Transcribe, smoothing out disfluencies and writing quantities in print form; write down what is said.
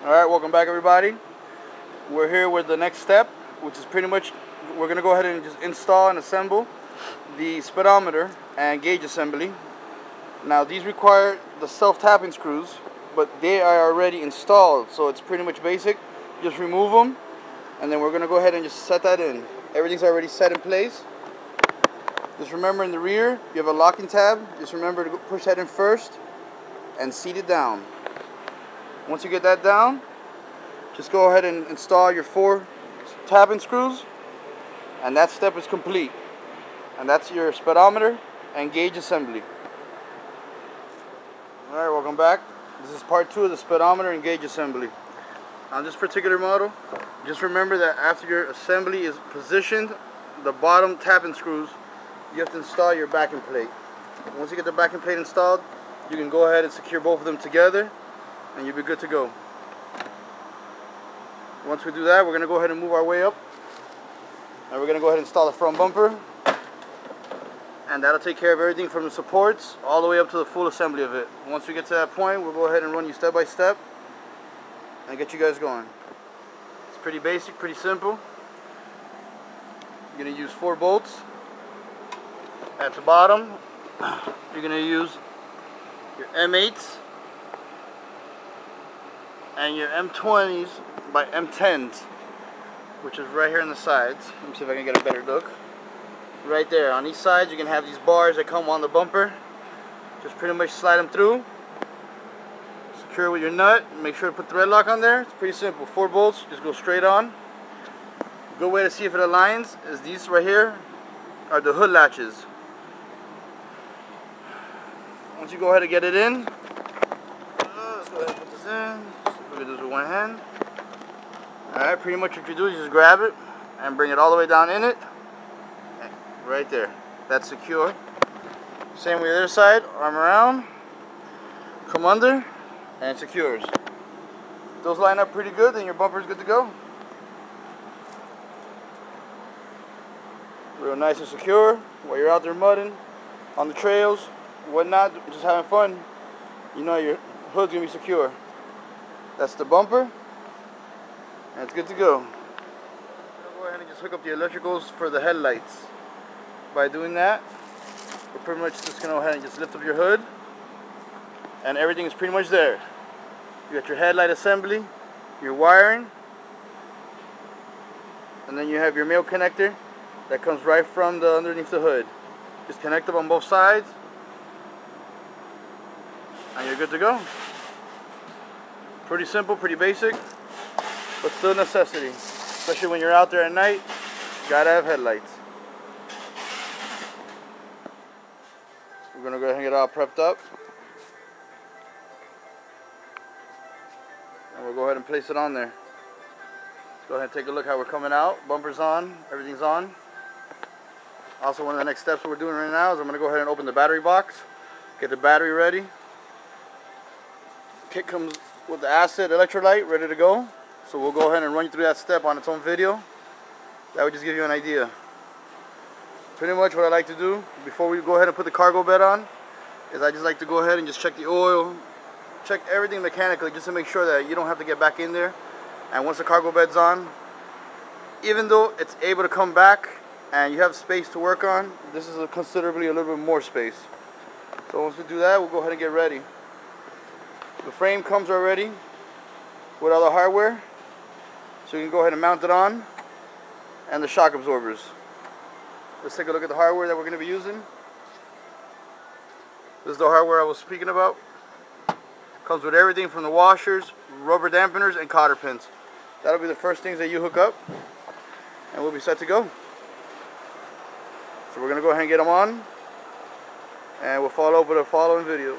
Alright, welcome back everybody. We're here with the next step, which is pretty much we're going to go ahead and just install and assemble the speedometer and gauge assembly. Now these require the self-tapping screws, but they are already installed, so it's pretty much basic. Just remove them, and then we're going to go ahead and just set that in. Everything's already set in place. Just remember, in the rear you have a locking tab. Just remember to push that in first and seat it down. Once you get that down, just go ahead and install your 4 tapping screws, and that step is complete. And that's your speedometer and gauge assembly. Alright, welcome back. This is part 2 of the speedometer and gauge assembly. On this particular model, just remember that after your assembly is positioned, the bottom tapping screws, you have to install your backing plate. Once you get the backing plate installed, you can go ahead and secure both of them together, and you'll be good to go. Once we do that, we're going to go ahead and move our way up, and we're going to go ahead and install the front bumper, and that'll take care of everything from the supports all the way up to the full assembly of it. Once we get to that point, we'll go ahead and run you step by step and get you guys going. It's pretty basic, pretty simple. You're going to use 4 bolts at the bottom. You're going to use your M8s and your M20s by M10s, which is right here on the sides. Let me see if I can get a better look. Right there on each side, you can have these bars that come on the bumper. Just pretty much slide them through, secure with your nut, make sure to put thread lock on there. It's pretty simple. 4 bolts, just go straight on. Good way to see if it aligns is these right here are the hood latches. Once you go ahead and get it in, let's go ahead and put this in. We're going to do this with one hand. Alright, pretty much what you do is just grab it and bring it all the way down in it. Right there. That's secure. Same with the other side. Arm around. Come under. And it secures. If those line up pretty good, then your bumper is good to go. Real nice and secure while you're out there mudding, on the trails, whatnot, just having fun. You know your hood's going to be secure. That's the bumper. And it's good to go. Go ahead and just hook up the electricals for the headlights. By doing that, we're pretty much just going to go ahead and just lift up your hood, and everything is pretty much there. You got your headlight assembly, your wiring, and then you have your male connector that comes right from the underneath the hood. Just connect them on both sides, and you're good to go. Pretty simple, pretty basic, but still a necessity, especially when you're out there at night. You gotta have headlights. We're going to go ahead and get it all prepped up. And we'll go ahead and place it on there. Let's go ahead and take a look how we're coming out. Bumper's on. Everything's on. Also, one of the next steps we're doing right now is I'm going to go ahead and open the battery box. Get the battery ready. Kit comes with the acid electrolyte ready to go. So we'll go ahead and run you through that step on its own video. That would just give you an idea. Pretty much what I like to do before we go ahead and put the cargo bed on is I just like to go ahead and just check the oil, check everything mechanically, just to make sure that you don't have to get back in there. And once the cargo bed's on, even though it's able to come back and you have space to work on, this is considerably a little bit more space. So once we do that, we'll go ahead and get ready. The frame comes already with all the hardware, so you can go ahead and mount it on, and the shock absorbers. Let's take a look at the hardware that we're going to be using. This is the hardware I was speaking about. Comes with everything from the washers, rubber dampeners, and cotter pins. That'll be the first things that you hook up, and we'll be set to go. So we're going to go ahead and get them on, and we'll follow up with a following video.